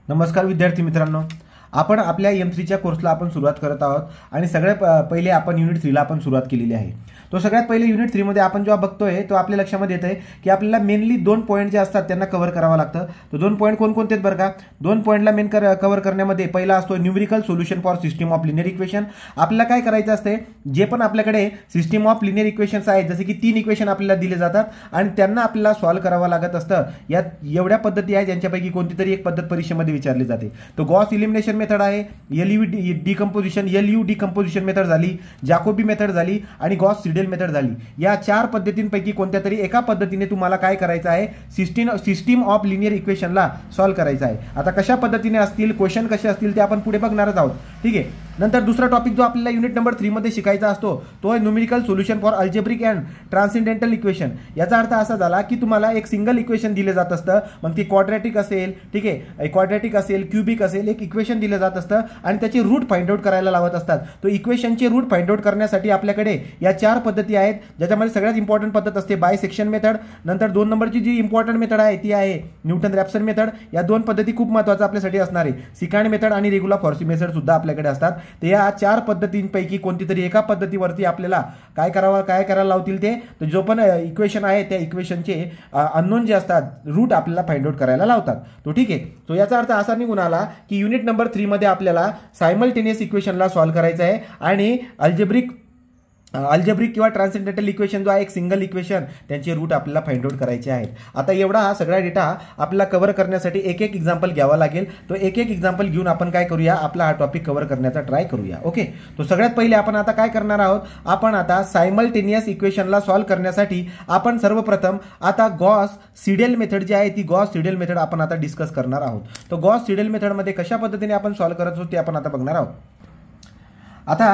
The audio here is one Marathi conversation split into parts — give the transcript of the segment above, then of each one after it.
नमस्कार विद्यार्थी मित्रांनो, आपण आपल्या M3च्या कोर्सला आपण सुरुवात करत आहोत आणि सगळ्यात पहिले आपण युनिट 3 ला आपण सुरुवात केलेली आहे। तो सगळ्यात पहिले युनिट 3 मध्ये आपण जेव्हा बघतोय तो आपल्या लक्षामध्ये येतंय की आपल्याला मेनली 2 पॉइंट जे असतात त्यांना कव्हर करावं लागतं। तो 2 पॉइंट कोणकोणते आहेत बरं का? 2 पॉइंटला मेन कव्हर करण्यामध्ये पहिला असतो numerical solution for system of linear equation. आपल्याला काय करायचं असते, जे पण आपल्याकडे सिस्टम ऑफ लिनियर इक्वेशन्स आहेत, जसे की 3 इक्वेशन आपल्याला दिले जातात आणि त्यांना आपल्याला सॉल्व्ह करावं लागत असतं। यात एवढ्या पद्धती आहेत ज्यांच्यापैकी कोणती तरी एक पद्धत परीक्षेमध्ये विचारली जाते। तो गॉस इलिमिनेशन मेथड आहे, LU डिकंपोजिशन मेथड झाली, जॅकोबी मेथड झाली आणि गॉस सिडेल मेथड झाली। या 4 पद्धतींपैकी कोणत्या तरी एका पद्धतीने तुम्हाला काय करायचं आहे, सिस्टम ऑफ लिनियर इक्वेशनला सॉल्व्ह करायचं आहे। आता कशा पद्धतीने असतील, क्वेश्चन कसे असतील ते आपण पुढे बघणारच आहोत, ठीक आहे। नंतर दुसरा टॉपिक जो आपल्याला युनिट नंबर 3 मध्ये शिकायचा असतो तो आहे numerical solution for algebraic and transcendental equation. याचा अर्थ असा झाला की तुम्हाला एक सिंगल इक्वेशन दिले जात असतं, मग ते क्वाड्रॅटिक असेल, ठीक आहे, क्वाड्रॅटिक असेल, क्यूबिक असेल, एक इक्वेशन दिले जात असतं आणि त्याचे रूट फाइंड आउट करायला लावत असतात। तो इक्वेशनचे रूट फाइंड आउट करण्यासाठी आपल्याकडे या 4 पद्धती आहेत, ज्याच्यामध्ये सगळ्यात इम्पॉर्टंट पद्धत असते बायसेक्शन मेथड। नंतर 2 नंबरची जी इम्पॉर्टंट मेथड आहे ती आहे न्यूटन रॅप्सन मेथड। या 2 पद्धती खूप महत्त्वाच्या आपल्यासाठी असणार आहे। सिकांड मेथड आणि रेग्युलर फॉर्सी मेथड सुद्धा आपल्याकडे असतात। तर या 4 पद्धतींपैकी कोणती तरी एका पद्धतीवरती आपल्याला काय करायला लावतील ते, तर जो पण इक्वेशन आहे त्या इक्वेशनचे अननोन जे असतात रूट आपल्याला फाइंड आउट करायला लावतात। तो ठीक आहे। तो याचा अर्थ असा निघून आला की युनिट नंबर 3 मध्ये आपल्याला सायमल्टेनियस इक्वेशनला सॉल्व्ह करायचं आहे आणि अल्जेब्रिक किंवा ट्रान्सेंडेंटल इक्वेशन जो आहे एक सिंगल इक्वेशन त्यांचे रूट आपल्याला फाइंड आउट करायचे आहेत। आता एवढा हा सगळा डेटा आपल्याला कव्हर करण्यासाठी एक एक्झाम्पल घ्यावा लागेल। तो एक एक्झाम्पल घेऊन आपण काय करूया, आपला हा टॉपिक कव्हर करण्याचा ट्राय करूया। ओके, तो सगळ्यात पहिले आपण आता काय करणार आहोत, आपण आता सायमल्टेनियस इक्वेशनला सॉल्व्ह करण्यासाठी आपण सर्वप्रथम आता गॉस सिडेल मेथड जी आहे ती गॉस सिडेल मेथड आपण आता डिस्कस करणार आहोत। तो गॉस सिडेल मेथडमध्ये कशा पद्धतीने आपण सॉल्व्ह करत आहोत ते आपण आता बघणार आहोत। आता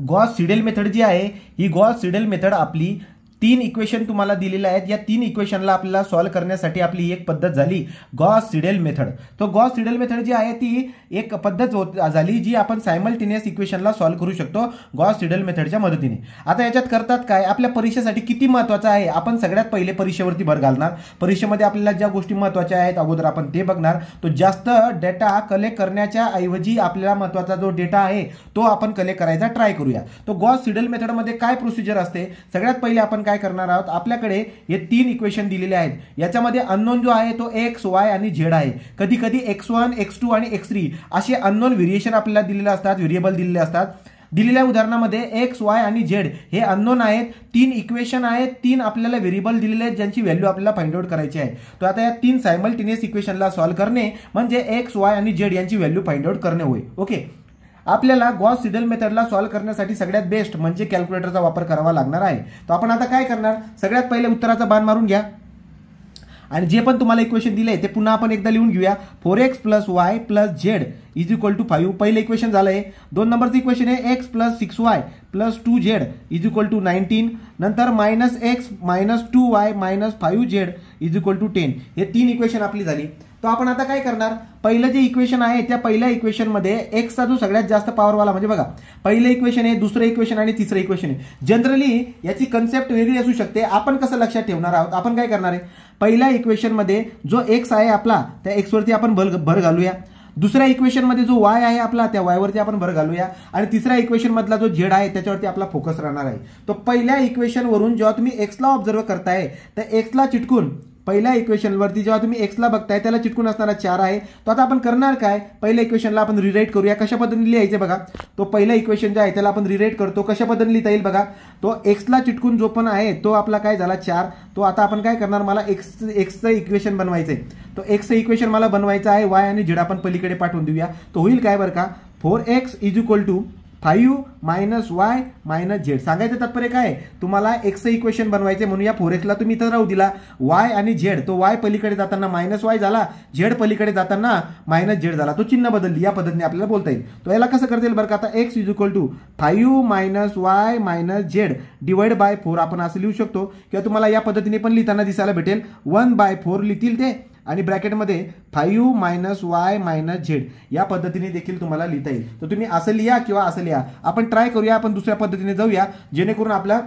गॉस सिडेल मेथड जी आहे ही गॉस सिडेल मेथड आपली 3 इक्वेशन तुम्हाला दिलेले आहेत। या 3 इक्वेशनला आपल्याला सॉल्व्ह करण्यासाठी आपली एक पद्धत झाली गॉस सिडेल मेथड। तो गॉस सिडेल मेथड जी आहे ती एक पद्धत झाली जी आपण सायमल्टेनियस इक्वेशनला सॉल्व्ह करू शकतो गॉस सिडेल मेथडच्या मदतीने। आता याच्यात करतात काय, आपल्या परीक्षेसाठी किती महत्त्वाचं आहे, आपण सगळ्यात पहिले परीक्षेवरती भर घालणार। परीक्षेमध्ये आपल्याला ज्या गोष्टी महत्त्वाच्या आहेत अगोदर आपण ते बघणार। तो जास्त डेटा कलेक्ट करण्याच्या ऐवजी आपल्याला महत्त्वाचा जो डेटा आहे तो आपण कलेक्ट करायचा ट्राय करूया। तो गॉस सिडेल मेथडमध्ये काय प्रोसिजर असते, सगळ्यात पहिले आपण काय करणार आहोत, आपल्याकडे हे 3 इक्वेशन दिलेले आहेत। याच्यामध्ये अननोन जो आहे तो x, y आणि z आहे। कधी कधी x1, x2 आणि x3 असे अननोन व्हेरिएशन आपल्याला दिलेले असतात, व्हेरिएबल दिलेले असतात। दिलेल्या उदाहरणामध्ये x, y आणि z हे अननोन आहेत। 3 इक्वेशन आहेत, 3 आपल्याला व्हेरिएबल दिलेले आहेत ज्यांची व्हॅल्यू आपल्याला फाइंड आउट करायची आहे। तो आता या 3 सायमल्टेनियस इक्वेशनला सॉल्व्ह करणे म्हणजे x, y आणि z यांची व्हॅल्यू फाइंड आउट करणे होय। ओके, आपल्याला गॉस सिडेल मेथडला सॉल्व्ह करण्यासाठी सगळ्यात बेस्ट म्हणजे कॅल्क्युलेटरचा वापर करावा लागणार आहे। तर आपण आता काय करणार, सगळ्यात पहिले उत्तराचा बाण मारून घ्या आणि जे पण तुम्हाला इक्वेशन दिले ते पुन्हा आपण एकदा लिहून घेऊया। 4x + y + z = 5 पहिलं इक्वेशन झालंय। 2 नंबरचं इक्वेशन आहे x + 6y + 2z = 19। नंतर -x - 2y - 5z = 10। हे 3 इक्वेशन आपली झाली। तो आपण आता काय करणार, पहिलं जे इक्वेशन आहे त्या पहिल्या इक्वेशन मध्ये x चा जो सगळ्यात जास्त पॉवरवाला म्हणजे बघा पहिलं इक्वेशन आहे, दुसरं इक्वेशन आणि तिसरं इक्वेशन आहे। जनरली याची कन्सेप्ट वेगळी असू शकते, आपण कसं लक्षात ठेवणार आहोत, आपण काय करणार आहे, पहिल्या इक्वेशन मध्ये जो x आहे आपला त्या x वरती आपण भर घालूया। दुसऱ्या इक्वेशन मध्ये जो y आहे आपला त्या y वरती आपण भर घालूया आणि तिसऱ्या इक्वेशन मधला जो z आहे त्याच्यावरती आपला फोकस राहणार आहे। तो पहिल्या इक्वेशन वरून जेव्हा तुम्ही x ला ऑब्झर्व करताय तर x ला चिटकून पहिल्या इक्वेशन वरती जेव्हा तुम्ही x ला बघताय त्याला चिटकून असणारा 4 आहे। तो आता आपण करणार काय, पहिल्या इक्वेशनला आपण रिराईट करूया। कशा पद्धतीने लिहायचे बघा, तो पहिला इक्वेशन जे आहे त्याला आपण रिराईट करतो, कशा पद्धतीने लिहिता येईल बघा। तो x ला चिटकून जो पण आहे तो आपला काय झाला 4। तो आता आपण काय करणार, मला x चं इक्वेशन बनवायचंय। तो x चं इक्वेशन मला बनवायचं आहे, y आणि z आपण पलीकडे पाठवून देऊया। तो होईल काय बरं का, 4x = 5 - y - z। सांगायचं तात्पर्य काय, तुम्हाला x चं इक्वेशन बनवायचे म्हणून या 4x ला तुम्ही इथं राहू दिला, y आणि z तो y पलीकडे जाताना -y झाला, z पलीकडे जाताना -z झाला, तो चिन्ह बदलली। या पद्धतीने आपल्याला बोलता येईल। तो याला कसं करता येईल बरं का, आता x = 5 - y - z / 4 आपण असं लिहू शकतो किंवा तुम्हाला या पद्धतीने पण लिहिताना दिसायला भेटेल 1/4 लिहितील ते आणि ब्रॅकेटमध्ये 5 - y - z या पद्धतीने देखील तुम्हाला लिहिता येईल। तर तुम्ही असं लिहा किंवा असं लिहा, आपण ट्राय करूया, आपण दुसऱ्या पद्धतीने जाऊया जेणेकरून आपला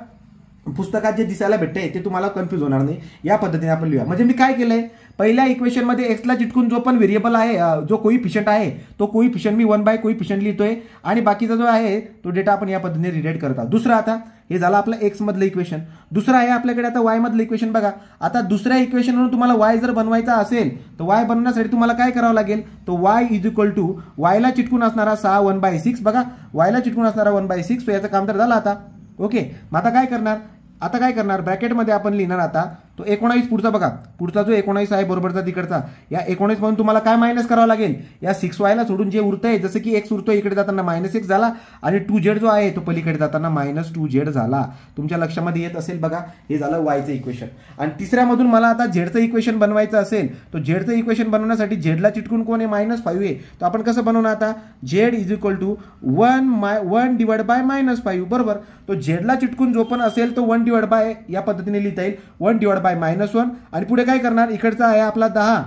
पुस्तकात जे दिसायला भेटते ते तुम्हाला कन्फ्यूज होणार नाही। या पद्धतीने आपण लिहूया। म्हणजे मी काय केलंय, पहिल्या इक्वेशनमध्ये एक्सला चिटकून जो पण व्हेरिएबल आहे, जो कोइफिशियंट आहे, तो कोइफिशियंट मी 1 बाय कोइफिशियंट लिहितोय आणि बाकीचा जो आहे तो डेटा आपण या पद्धतीने रिलेट करता. दुसरा आता हे झालं आपलं एक्स मधलं इक्वेशन. दुसरं आहे आपल्याकडे आता वाय मधलं इक्वेशन. बघा आता दुसऱ्या इक्वेशनवरून तुम्हाला वाय जर बनवायचा असेल तर वाय बनवण्यासाठी तुम्हाला काय करावं लागेल, तो वाय इज इक्वल टू वायला चिटकून असणारा 6 1/6. बघा वायला चिटकून असणारा 1/6. तो याचं काम तर झालं आता. ओके, मग आता काय करणार ब्रॅकेटमध्ये आपण लिहिणार आता तो 19. पुढचा बघा, पुढचा जो 19 आहे बरोबरचा तिकडचा, या 19 मधून तुम्हाला काय मायनस करावं लागेल, या 6y सोडून जे उरतंय, जसं की x उरतोय इकडे जाताना -x झाला आणि 2z जो आहे तो पलीकडे जाताना -2z झाला. तुमच्या लक्षामध्ये येत असेल बघा, हे झालं वायचं इक्वेशन. आणि तिसऱ्यामधून मला आता झेडचं इक्वेशन बनवायचं असेल, तो झेडचं इक्वेशन बनवण्यासाठी झेडला चिटकून कोण आहे -5 आहे. तो आपण कसं बनवणार आता, Z is equal to 1 divide by -5. बरोबर, तो झेडला चिटकून जो पण असेल तो 1 डिवाइड बाय या पद्धतीने लिहिता येईल, 1 डिवाइड बाय -1. आणि पुढे काय करणार, इकडचा आहे आपला 10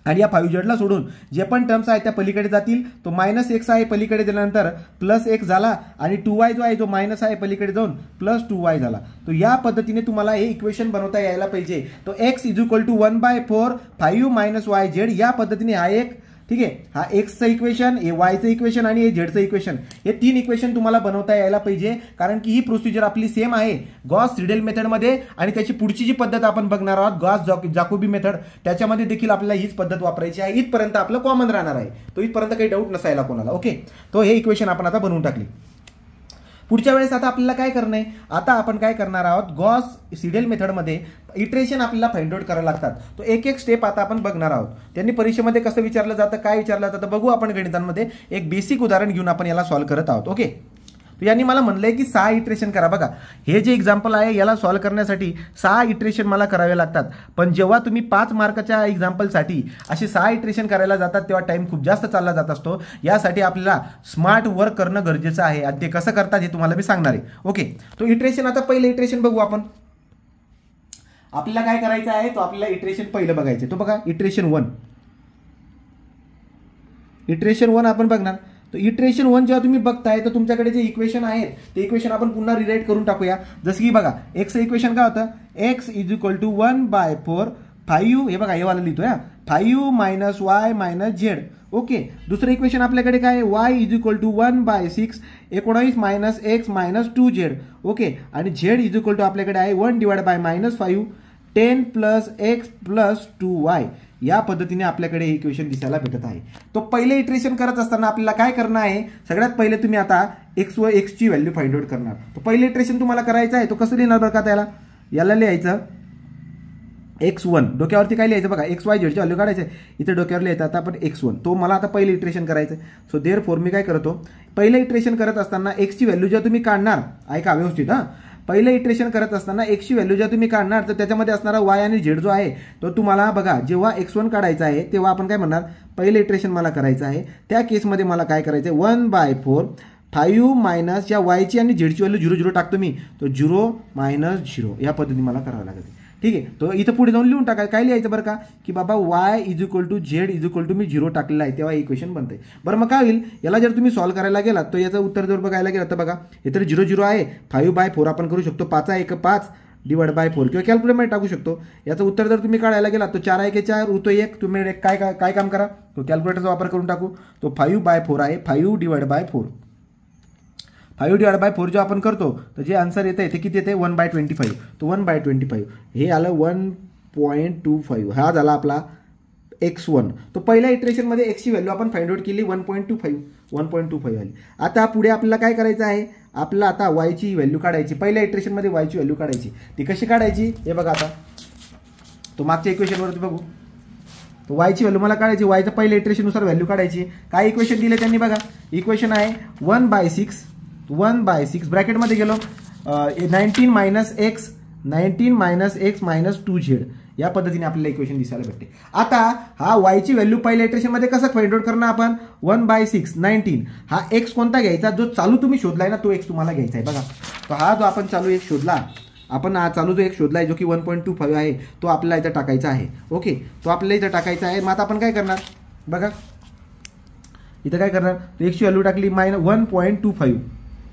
आणि या 5z सोडून जे पण टर्म्स आहेत त्या पलीकडे जातील. तो -x आहे पलीकडे दिल्यानंतर +x झाला आणि 2y जो आहे जो मायनस आहे पलीकडे जाऊन +2y झाला. तो या पद्धतीने तुम्हाला हे इक्वेशन बनवता यायला पाहिजे. तो x is equal to 1/4 5 - yz या पद्धतीने हा एक, ठीक आहे, हा एक्सचं इक्वेशन, हे वायचं इक्वेशन आणि हे झेडचं इक्वेशन, हे 3 इक्वेशन तुम्हाला बनवता यायला पाहिजे. कारण की ही प्रोसिजर आपली सेम आहे गॉस सिडेल मेथडमध्ये आणि त्याची पुढची जी पद्धत आपण बघणार आहोत गॉस जाकोबी मेथड, त्याच्यामध्ये देखील आपल्याला हीच पद्धत वापरायची आहे. इथपर्यंत आपलं कॉमन राहणार आहे, तो इथपर्यंत काही डाऊट नसायला कोणाला. ओके, तो हे इक्वेशन आपण आता बनवून टाकले. पुढच्या वेळेस आता आपल्याला काय करणं आहे, आता आपण काय करणार आहोत, गॉस सिडेल मेथडमध्ये इटरेशन आपल्याला फाइंड आउट करायला लागतात. तो एक एक स्टेप आता आपण बघणार आहोत. त्यांनी परीक्षेमध्ये कसं विचारलं जातं, काय विचारलं जातं बघू आपण. गणितांमध्ये एक बेसिक उदाहरण घेऊन आपण याला सॉल्व्ह करत आहोत. ओके, तो यांनी मला म्हणलंय की 6 इटरेशन करा. बघा हे जे एक्झाम्पल आहे याला सॉल्व्ह करण्यासाठी 6 इटरेशन मला करावे लागतात. पण जेव्हा तुम्ही 5 मार्काच्या एक्झाम्पलसाठी असे 6 इटरेशन करायला जातात तेव्हा टाइम खूप जास्त चालला जात असतो. यासाठी आपल्याला स्मार्ट वर्क करणं गरजेचं आहे आणि ते कसं करतात हे तुम्हाला मी सांगणार आहे. ओके, तो इटरेशन आता पहिलं इटरेशन बघू आपण. आपल्याला काय करायचं आहे, तो आपल्याला इटरेशन पहिलं बघायचं. तो बघा इटरेशन 1 आपण बघणार. तो इटरेशन 1 जेव्हा तुम्ही बघताय तर तुमच्याकडे जे इक्वेशन आहेत ते इक्वेशन आपण पुन्हा रिराईट करून टाकूया. जसं की बघा एक्सचं इक्वेशन काय होतं, x इज इक्वल टू 1/4 5, हे बघा हे वाला लिहितोय 5 - y - z. ओके, दुसरं इक्वेशन आपल्याकडे काय आहे, y is equal to 1/6 19 - x - 2z. Okay, आणि z इज इक्वल टू आपल्याकडे आहे 1 डिवाइड बाय -5 10 + x + 2y. या पद्धतीने आपल्याकडे हे इक्वेशन दिसायला भेटत आहे. तो पहिले इटरेशन करत असताना आपल्याला काय करणं आहे, सगळ्यात पहिले तुम्ही आता x ची व्हॅल्यू फाइंड आउट करणार. तो पहिले इटरेशन तुम्हाला करायचं आहे, तो कसं लिहिणार बघा, त्याला याला लिहायचं x1, डोक्यावरती काय लिहायचं बघा, x y z ची व्हॅल्यू काढायचं, इथे डोक्यावर लिहायचं आता आपण x1. तो मला आता पहिले इटरेशन करायचं. सो देअरफॉर मी काय करतो, पहिले इटरेशन करत असताना x ची व्हॅल्यू जेव्हा तुम्ही काढणार, ऐका व्यवस्थित हा, पहिलं इटरेशन करत असताना x ची व्हॅल्यू जेव्हा तुम्ही काढणार तर त्याच्यामध्ये असणारा y आणि z जो आहे तो तुम्हाला बघा, जेव्हा x1 काढायचा आहे तेव्हा आपण काय म्हणणार, पहिलं इटरेशन मला करायचं आहे. त्या केसमध्ये मला काय करायचं आहे, 1/4 5 मायनस या y ची आणि z ची व्हॅल्यू 0 0 टाकतो मी, तो 0 - 0 या पद्धतीने मला करावं लागेल. ठीक आहे, तो इथं पुढे जाऊन लिहून टाकाय, काय लिहायचं बरं का, की बाबा y is equal to z is equal to मी 0 टाकलेला आहे तेव्हा इक्वेशन बनते. बरं मग काय होईल, याला जर तुम्ही सॉल्व्ह करायला गेलात तर याचं उत्तर जर बघायला गेलं तर बघा इथे 0 0 आहे, 5/4 आपण करू शकतो, 5 डिवाइड बाय 4 किंवा कॅल्क्युलेटरमध्ये टाकू शकतो. याचं उत्तर जर तुम्ही काढायला गेलात तो 4 1 4 उरतो 1. तुम्ही काय काम करा, तो कॅल्क्युलेटरचा वापर करून टाकू. तो 5/4 आहे, 5 डिवाइड बाय 4. 5 डिवाइड बाय 4 जो आपण करतो तर जे आन्सर येते ते किती येते, 1/25. तो 1/25 हे आलं 1.25. हा झाला आपला x1. तो पहिल्या इटरेशनमध्ये x ची व्हॅल्यू आपण फाइंड आउट केली 1.25 आली. आता पुढे आपल्याला काय करायचं आहे, आपल्याला आता y ची व्हॅल्यू काढायची. पहिल्या इटरेशनमध्ये y ची व्हॅल्यू काढायची. ती कशी काढायची हे बघा, आता तो मागच्या इक्वेशनवरती बघू. तो y ची व्हॅल्यू मला काढायची, yचं पहिल्या इटरेशननुसार व्हॅल्यू काढायची. काय इक्वेशन दिले त्यांनी बघा, इक्वेशन आहे 1/6 ब्रॅकेटमध्ये गेलो 19 - x - 2z. या पद्धतीने आपल्याला इक्वेशन दिसायला भेटते. आता हा y ची व्हॅल्यू पहिल्या इटरेशनमध्ये कसं फाइंड आउट करणार आपण, 1/6 19. हा x कोणता घ्यायचा, जो चालू तुम्ही शोधलाय ना तो x तुम्हाला घ्यायचा आहे. बघा तो हा जो आपण चालू एक शोधला, आपण हा चालू जो एक शोधलाय जो की 1.25 आहे तो आपल्याला इथं टाकायचा आहे. ओके, तो आपल्याला इथं टाकायचा आहे. मग आता आपण काय करणार बघा, इथं काय करणार, x ची व्हॅल्यू टाकली 1.25.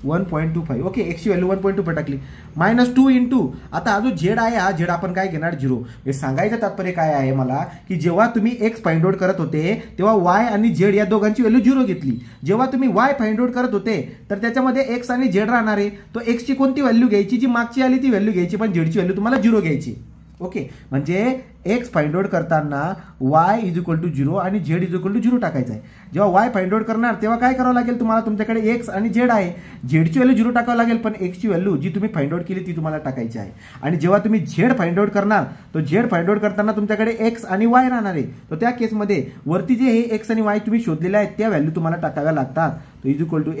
1.25 ओके, एक्सची व्हॅल्यू 1.25 टाकली. -2 इंटू आता हा जो झेड आहे हा झेड आपण काय घेणार 0. हे सांगायचं तात्पर्य काय आहे मला की जेव्हा तुम्ही एक्स फाइंड आउट करत होते तेव्हा वाय आणि झेड या दोघांची व्हॅल्यू 0 घेतली. जेव्हा तुम्ही वाय फाइंड आउट करत होते तर त्याच्यामध्ये एक्स आणि झेड राहणार आहे. तो एक्सची कोणती व्हॅल्यू घ्यायची, जी मागची आली ती व्हॅल्यू घ्यायची, पण झेडची व्हॅल्यू तुम्हाला 0 घ्यायची. ओके, म्हणजे एक्स फाइंड आउट करताना वाय इज इक्वल टू 0 आणि झेड इज इक्वल टू 0 टाकायचं आहे. जेव्हा वाय फाइंड आउट करणार तेव्हा काय करावं लागेल तुम्हाला, तुमच्याकडे एक्स आणि झेड आहे, झेडची व्हॅल्यू 0 टाकावं लागेल, पण एक्सची व्हॅल्यू जी तुम्ही फाइंड आउट केली ती तुम्हाला टाकायची आहे. आणि जेव्हा तुम्ही झेड फाइंड आउट करणार तो झेड फाइंड आउट करताना तुमच्याकडे एक्स आणि वाय राहणार आहे. तर त्या केसमध्ये वरती जे हे एक्स आणि वाय तुम्ही शोधलेले आहेत त्या व्हॅल्यू तुम्हाला टाकाव्या लागतात. तो इज इक्वल टू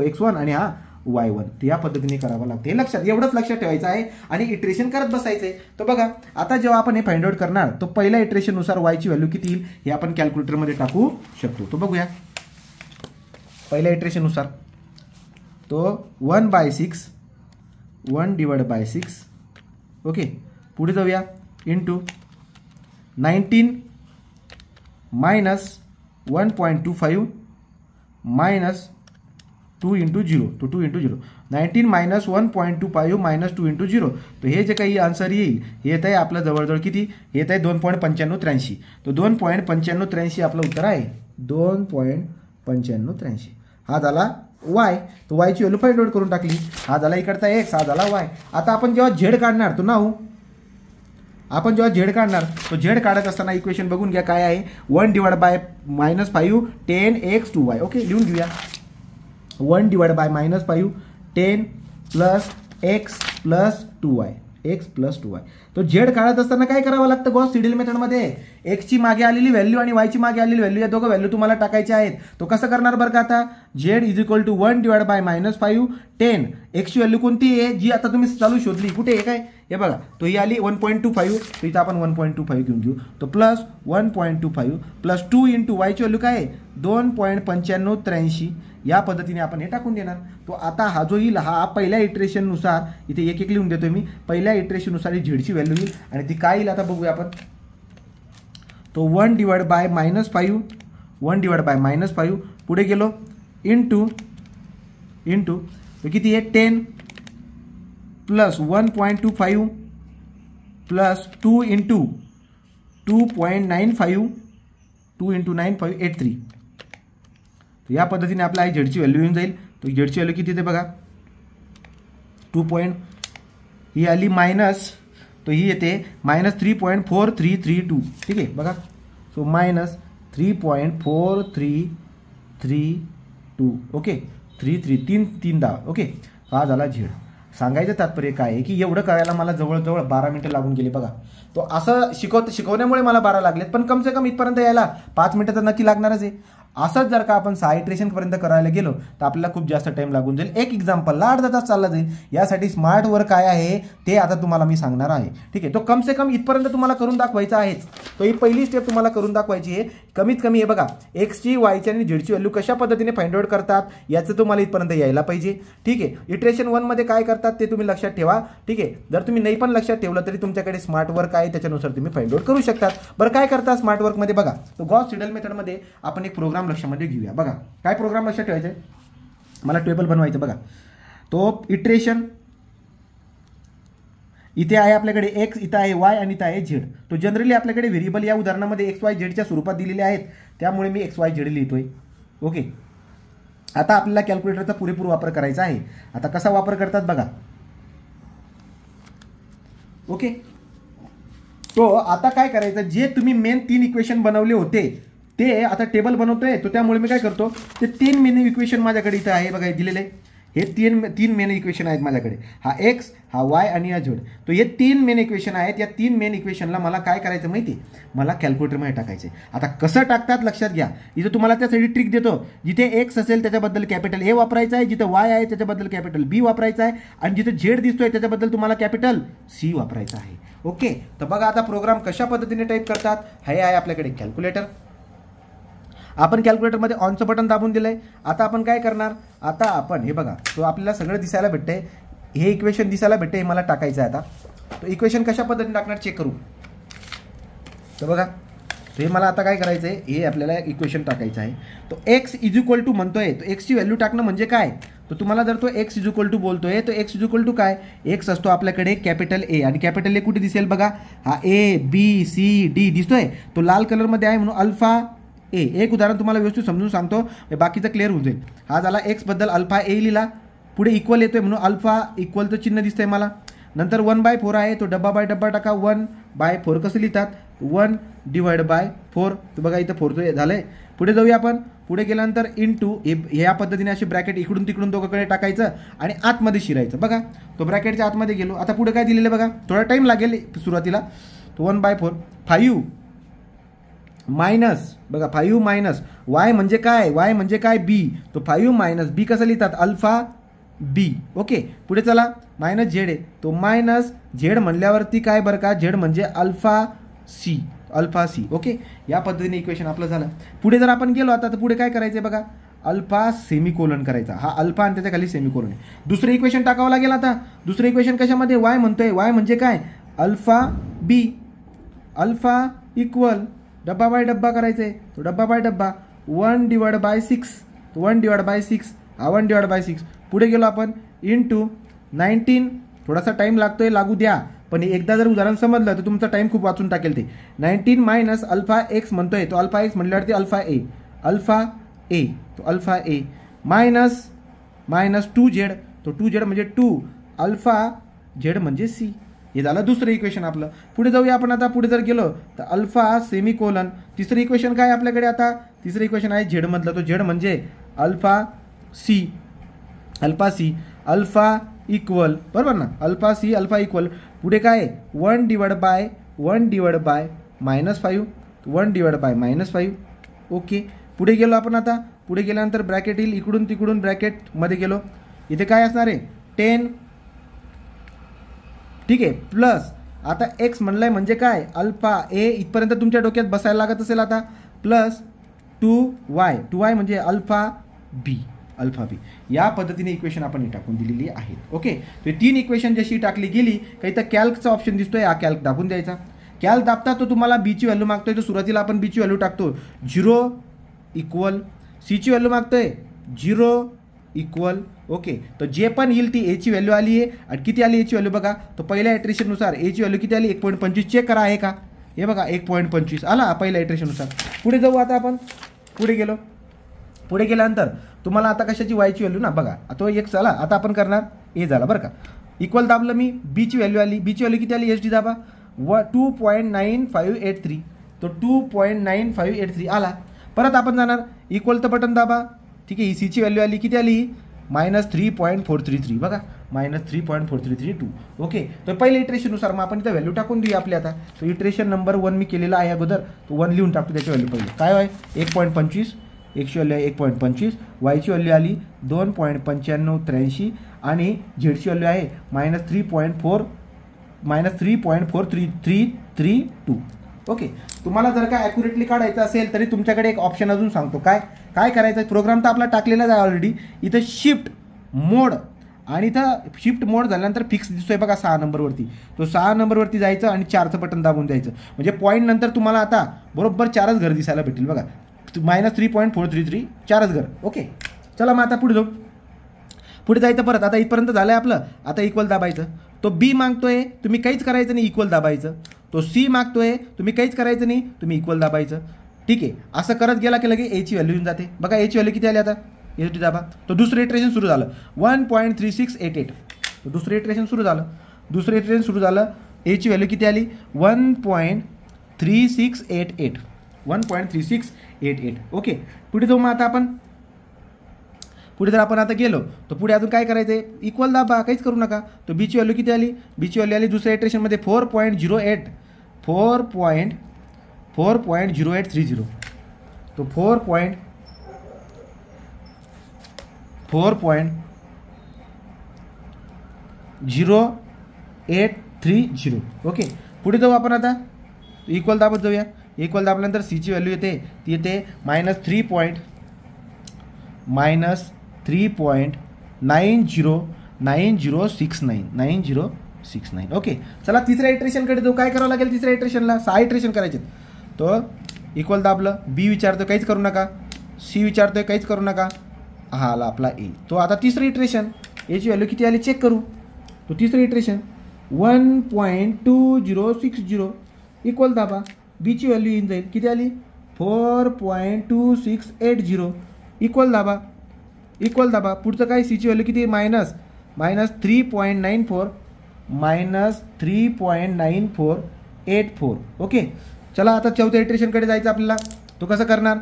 x1 आणि हा y1. या पद्धतीने करावं लागतं. हे लक्षात एवढंच लक्षात ठेवायचं आहे आणि इटरेशन करत बसायचंय. तर बघा आता जेव्हा आपण हे फाइंड आउट करणार तो पहिल्या इटरेशननुसार y ची व्हॅल्यू किती येईल हे आपण कॅल्क्युलेटरमध्ये टाकू शकतो. तो बघूया. पहिल्या इटरेशननुसार तो 1/6 1/6 ओके. पुढे जाऊया इंटू 19 - 1.25 - 2 इंटू 0. तो 2 इंटू 0 19 - 1.25 - 2 इंटू 0. तो हे जे काही आन्सर येईल हे येत आहे आपलं जवळजवळ किती, हे येत आहे 2.9583. तो 2.9583 आपलं उत्तर आहे. 2.9583 हा झाला वाय. तो वायची व्हॅल्यू फाइंड आउट करून टाकली. हा झाला इकडचा एक्स, हा झाला वाय. आता आपण जेव्हा झेड काढणार तो नाव आपण जेव्हा झेड काढणार तो झेड काढत असताना इक्वेशन बघून घ्या काय आहे. 1/-5 10x2y. ओके, लिहून घेऊया. 1/-5 10 + x + 2y x + 2y. तो झेड काढत असताना काय करावं लागतं गॉस सिडल मेथडमध्ये, एक्सची मागे आलेली व्हॅल्यू आणि वायची मागे आलेली व्हॅल्यू या दोघं व्हॅल्यू तुम्हाला टाकायचे आहेत. तो कसं करणार बरं का, आता झेड इज इक्वल टू 1/-5 10. एक्सची व्हॅल्यू कोणती आहे जी आता तुम्ही चालू शोधली, कुठे आहे काय, हे बघा. तो ही आली 1.25. तो इथं आपण 1.25 घेऊन घेऊ. तो प्लस 1.25 प्लस 2 इंटू वायची व्हॅल्यू काय आहे 2.9583. या पद्धतीने आपण हे टाकून देणार. तो आता हा जो येईल हा पहिल्या इटरेशननुसार इथे एक एक लिहून देतोय मी. पहिल्या इटरेशननुसार ही झेडची व्हॅल्यू येईल आणि ती काय येईल आता बघूया आपण. तो 1/-5 1/-5 पुढे गेलो इंटू तो किती आहे 10 प्लस 1.25 प्लस 2 इंटू 2.95 2 इंटू 9583. या पद्धतीने आपला ही झेडची व्हॅल्यू येऊन जाईल. तो झेडची व्हॅल्यू किती येते बघा 2. ही आली मायनस, तो ही येते -3.4332. ठीक आहे बघा. So -3.4332 okay. 3 ओके. हा झाला झेड. सांगायचं तात्पर्य काय आहे की एवढं करायला मला जवळजवळ 12 मिनिटं लागून गेली बघा. तो असं शिकवण्यामुळे मला 12 लागलेत, पण कम से कम इथपर्यंत यायला 5 मिनिटं तर नक्की लागणारच आहे. असंच जर का आपण 6 इटरेशनपर्यंत करायला गेलो तर आपल्याला खूप जास्त टाइम लागून जाईल. एक एक्झाम्पलला अर्धा तास चालला जाईल. यासाठी स्मार्ट वर्क काय आहे ते आता तुम्हाला मी सांगणार आहे. ठीक आहे. तो कम से कम इथपर्यंत तुम्हाला करून दाखवायचा आहेच. तो ही पहिली स्टेप तुम्हाला करून दाखवायची आहे. कमीत कमी हे बघा एक्सची वायची आणि झेडची व्हॅल्यू कशा पद्धतीने फाइंड आउट करतात याचं तुम्हाला इथपर्यंत यायला पाहिजे. ठीक आहे. इटरेशन 1 मध्ये काय करतात ते तुम्ही लक्षात ठेवा. ठीक आहे. जर तुम्ही नाही पण लक्षात ठेवलं तरी तुमच्याकडे स्मार्ट वर्क आहे त्याच्यानुसार तुम्ही फाइंड आउट करू शकतात. बरं काय करता स्मार्ट वर्कमध्ये बघा. तो गॉस सिडल मेथडमध्ये आपण एक प्रोग्राम लक्षामध्ये घेऊया. बघा काय प्रोग्राम लक्षात ठेवायचा आहे, मला टेबल बनवायचं बघा. तो इटरेशन इथे आहे आपल्याकडे एक्स, इथं आहे वाय आणि इथं आहे झेड. तो जनरली आपल्याकडे व्हेरिएबल या उदाहरणामध्ये XYZ स्वरूपात दिलेले आहेत त्यामुळे मी XYZ लिहितोय. ओके. आता आपल्याला कॅल्क्युलेटरचा पुरेपूर वापर करायचा आहे. आता कसा वापर करतात बघा. ओके. तो आता काय करायचं, जे तुम्ही मेन 3 इक्वेशन बनवले होते ते आता टेबल बनवतोय. तो त्यामुळे मी काय करतो ते 3 मेन इक्वेशन माझ्याकडे इथं आहे बघा दिलेले. हे 3 मेन इक्वेशन आहेत माझ्याकडे. हा एक्स, हा वाय आणि हा झेड. तो हे 3 मेन इक्वेशन आहेत. या 3 मेन इक्वेशनला मला काय करायचं माहिती आहे, मला कॅल्क्युलेटरमध्ये टाकायचे. आता कसं टाकतात लक्षात घ्या. इथं तुम्हाला त्यासाठी ट्रिक देतो. जिथे एक्स असेल त्याच्याबद्दल कॅपिटल ए वापरायचं आहे, जिथे वाय आहे त्याच्याबद्दल कॅपिटल बी वापरायचं आहे आणि जिथे झेड दिसतोय त्याच्याबद्दल तुम्हाला कॅपिटल सी वापरायचं आहे. ओके. तर बघा आता प्रोग्राम कशा पद्धतीने टाईप करतात. हे आहे आपल्याकडे कॅल्क्युलेटर. आपण कॅल्क्युलेटरमध्ये ऑनचं बटन दाबून दिलंय. आता आपण काय करणार, आता आपण हे बघा तो आपल्याला सगळं दिसायला भेटतंय. हे इक्वेशन दिसायला भेटते, हे मला टाकायचं आहे. आता तो इक्वेशन कशा पद्धतीने टाकणार चेक करू. तर बघा तर हे मला आता काय करायचं आहे, हे आपल्याला इक्वेशन टाकायचं आहे. तो एक्स इज इक्वल टू म्हणतोय, तो एक्सची व्हॅल्यू टाकणं म्हणजे काय, तर तुम्हाला जर तो एक्स इज इक्वल टू बोलतोय, तो एक्स इज इक्वल टू काय, एक्स असतो आपल्याकडे कॅपिटल ए, आणि कॅपिटल ए कुठे दिसेल बघा, हा ए बी सी डी दिसतोय, तो लाल कलरमध्ये आहे म्हणून अल्फा ए. एक उदाहरण तुम्हाला व्यवस्थित समजून सांगतो, बाकीचं क्लिअर होऊन जाईल. हा झाला एक्स बद्दल अल्फा ए लिहिला, पुढे इक्वल येतोय म्हणून अल्फा इक्वलचं चिन्ह दिसतंय मला. नंतर 1/4 आहे, तो डब्बा बाय डब्बा टाका, 1/4 कसं लिहितात, 1/4. तर बघा इथं 4 झालंय. पुढे जाऊया आपण, पुढे गेल्यानंतर इंटू ह्या पद्धतीने असे ब्रॅकेट इकडून तिकडून दोघांकडे टाकायचं आणि आतमध्ये शिरायचं. बघा तो ब्रॅकेटच्या आतमध्ये गेलो. आता पुढे काय दिलेलं बघा, थोडा टाईम लागेल सुरुवातीला. तो 1/4 5 मायनस, बघा 5 मायनस वाय म्हणजे काय, वाय म्हणजे काय बी, तो 5 मायनस बी कसं लिहितात, अल्फा बी. ओके, पुढे चला, मायनस झेड आहे, तो मायनस झेड म्हणल्यावरती काय बरं का, झेड म्हणजे alpha c, alpha c. Okay, या पद्धतीने इक्वेशन आपलं झालं. पुढे जर आपण गेलो आता, तर पुढे काय करायचं बघा, अल्फा सेमिकोलन करायचा. हा अल्फा आणि त्याच्या खाली सेमिकोलन आहे. दुसरं इक्वेशन टाकावं लागेल. आता दुसरं इक्वेशन कशामध्ये, वाय म्हणतोय, वाय म्हणजे काय, अल्फा बी, अल्फा इक्वल डब्बा बाय डब्बा करायचं आहे, तो डब्बा बाय डब्बा 1/6, 1/6, हा 1/6. पुढे गेलो आपण इंटू 19, थोडासा टाईम लागतोय, लागू द्या, पण एकदा जर उदाहरण समजलं तर तुमचा टाईम खूप वाचून टाकेल ते. 19 मायनस अल्फा एक्स म्हणतोय, तो अल्फा एक्स म्हटल्यावरती अल्फा ए, अल्फा ए, तो अल्फा ए मायनस 2z, तो 2z म्हणजे 2, अल्फा झेड म्हणजे सी. हे झालं दुसरं इक्वेशन आपलं. पुढे जाऊया आपण. आता पुढे जर गेलो तर अल्फा सेमिकोलन. तिसरं इक्वेशन काय आपल्याकडे, आता तिसरं इक्वेशन आहे झेड मधलं, तो झेड म्हणजे alpha c, alpha c, alpha equal, बरोबर ना, अल्फा सी अल्फा इक्वल. पुढे काय 1/5, 1/-5. ओके, पुढे गेलो आपण. आता पुढे गेल्यानंतर ब्रॅकेट येईल, इकडून तिकडून ब्रॅकेटमध्ये गेलो, इथे काय असणार आहे 10, ठीक आहे, प्लस आता एक्स म्हणलंय म्हणजे काय, अल्फा ए, इथपर्यंत तुमच्या डोक्यात बसायला लागत असेल आता, प्लस 2y म्हणजे अल्फा बी, अल्फा बी. या पद्धतीने इक्वेशन आपण टाकून दिलेली आहेत. ओके, तर 3 इक्वेशन जशी टाकली गेली काही तर कॅल्कचा ऑप्शन दिसतोय, हा कॅल्क दाबून द्यायचा. कॅल्क दाबता तो तुम्हाला बीची व्हॅल्यू मागतोय, तर सुरुवातीला आपण बीची व्हॅल्यू टाकतो 0 इक्वल, सीची व्हॅल्यू मागतोय 0 इक्वल. ओके, तर जे पण येईल ती एची व्हॅल्यू आली आहे, आणि किती आली एची व्हॅल्यू बघा, तो पहिल्या इटरेशननुसार एची व्हॅल्यू किती आली, 1.25. चेक करा आहे का, हे बघा 1.25 आला पहिल्या इटरेशननुसार. पुढे जाऊ आता आपण, पुढे गेलो. पुढे गेल्यानंतर तुम्हाला आता कशाची वायची व्हॅल्यू ना बघा, तो एक चला आता आपण करणार ए झाला बरं का, इक्वल दाबलं मी, बीची व्हॅल्यू आली, बीची व्हॅल्यू किती आली, एच डी दाबा 2.9583, तो 2.9583 आला. परत आपण जाणार, इक्वलचं बटन दाबा, ठीक आहे, ही सीची व्हॅल्यू आली, किती आली, -3.433, बघा -3.4332. ओके, तर पहिल्या इटरेशननुसार मग आपण इथं व्हॅल्यू टाकून देऊया आपली. आता तो इटरेशन नंबर 1 मी केलेला आहे अगोदर, तो 1 लिहून टाकतो, त्याची व्हॅल्यू पहिले काय आहे 1.25, एक्सची व्हॅल्यू आहे 1.25, वायची व्हॅल्यू आली 2.9583 आणि झेडची व्हॅल्यू आहे -3.4332. ओके, तुम्हाला जर का ॲक्युरेटली काढायचं असेल तरी तुमच्याकडे एक ऑप्शन अजून सांगतो. काय करायचं, प्रोग्राम तर आपला टाकलेलाच आहे ऑलरेडी. इथं शिफ्ट मोड, आणि इथं शिफ्ट मोड झाल्यानंतर फिक्स दिसतोय बघा 6 नंबरवरती, तो 6 नंबरवरती जायचं आणि 4चं बटन दाबून द्यायचं, म्हणजे पॉईंट नंतर तुम्हाला आता बरोबर 4च घर दिसायला भेटेल बघा, -3.433 4च घर. ओके, चला मग आता पुढे जाऊ. पुढे जायचं परत, आता इथपर्यंत झालं आहे आपलं. आता इक्वल दाबायचं, तो बी मागतोय, तुम्ही काहीच करायचं नाही, इक्वल दाबायचं. तो सी मागतोय, तुम्ही काहीच करायचं नाही, तुम्ही इक्वल दाबायचं. ठीक आहे, असं करत गेला की लगे एची व्हॅल्यू येऊन जाते. बघा एची व्हॅल्यू किती आली आता, एच डी दाबा, तो दुसरं इटरेशन सुरू झालं 1.3688, तो दुसरं इटरेशन सुरू झालं, एची व्हॅल्यू किती आली 1.3688. ओके, पुढे जाऊ. मग आता आपण पुढे जर आपण आता गेलो तर पुढे अजून काय करायचं आहे, इक्वल दाबा, काहीच करू नका. तो बीची व्हॅल्यू किती आली, बीची व्हॅल्यू आली दुसऱ्या इटरेशनमध्ये 4.0830, तो 4.0830. ओके, पुढे जाऊ आपण. आता इक्वल दाबत जाऊया. इक्वल दाबल्यानंतर सीची व्हॅल्यू येते, ती येते -3.9069. ओके, चला तिसऱ्या इटरेशनकडे जाऊ. काय करावं लागेल तिसऱ्या इटरेशनला, 6 इटरेशन करायचे. तो इक्वल दाबलं, बी विचारतोय काहीच करू नका, सी विचारतोय काहीच करू नका, हा आला आपला ए. तो आता तिसरं इटरेशन, एची व्हॅल्यू किती आली चेक करू. तो तिसरं इटरेशन 1.2060 इक्वल दाबा, बीची व्हॅल्यू येऊन जाईल किती आली 4.2680 इक्वल दाबा, इक्वल दाबा. पुढचं काय सीची व्हॅल्यू किती मायनस 3.94 -3.9484. ओके, चला आता चौथ्या इटरेशनकडे जायचं आपल्याला. तो कसं करणार,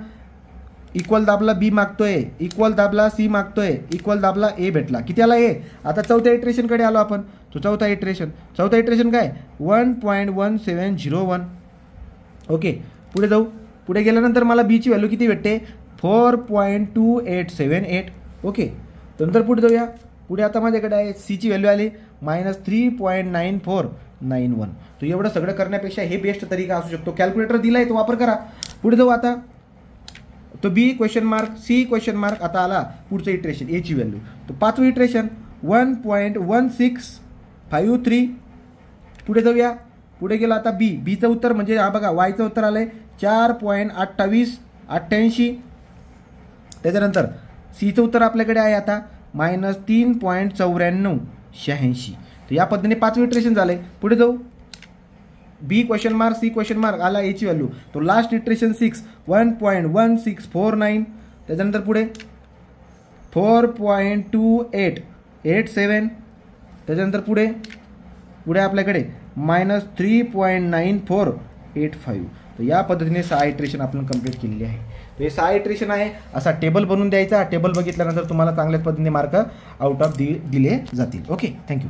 इक्वल दाबला बी मागतोय, इक्वल दाबला सी मागतोय, इक्वल दाबला ए भेटला, किती आला ए. आता चौथ्या इटरेशनकडे आलो आपण. तो चौथा इटरेशन काय 1.1701. ओके, पुढे जाऊ. पुढे गेल्यानंतर मला बीची व्हॅल्यू किती भेटते 4.2878. ओके, नंतर पुढे जाऊया. पुढे आता माझ्याकडे आहे सीची व्हॅल्यू आली -3.9491. तो एवढं सगळं करण्यापेक्षा हे बेस्ट तरीका असू शकतो. कॅल्क्युलेटर दिला आहे तो वापर करा. पुढे जाऊ आता. तो B question mark, C question mark. आता आला पुढचं इटरेशन एची व्हॅल्यू. तो पाचवं इटरेशन 1.1653. पुढे जाऊया. पुढे गेलो आता बी, बीचं उत्तर म्हणजे हा बघा वायचं उत्तर आलं आहे 4.2888. त्याच्यानंतर सीचं उत्तर आपल्याकडे आहे आता -3.9486. तर या पद्धतीने पाचवं इटरेशन झालं आहे. पुढे जाऊ. B question mark, C question mark, आला एची व्हॅल्यू. तो लास्ट इटरेशन 1.1649. त्याच्यानंतर पुढे 4.2887. त्याच्यानंतर पुढे आपल्याकडे -3.9485. तर या पद्धतीने 6 इटरेशन आपण कंप्लीट केलेली आहे. तर हे 6 इटरेशन आहे. असा टेबल बनवून द्यायचा. टेबल बघितल्यानंतर तुम्हाला चांगल्या पद्धतीने मार्क आउट ऑफ दिले जातील. Okay, thank you.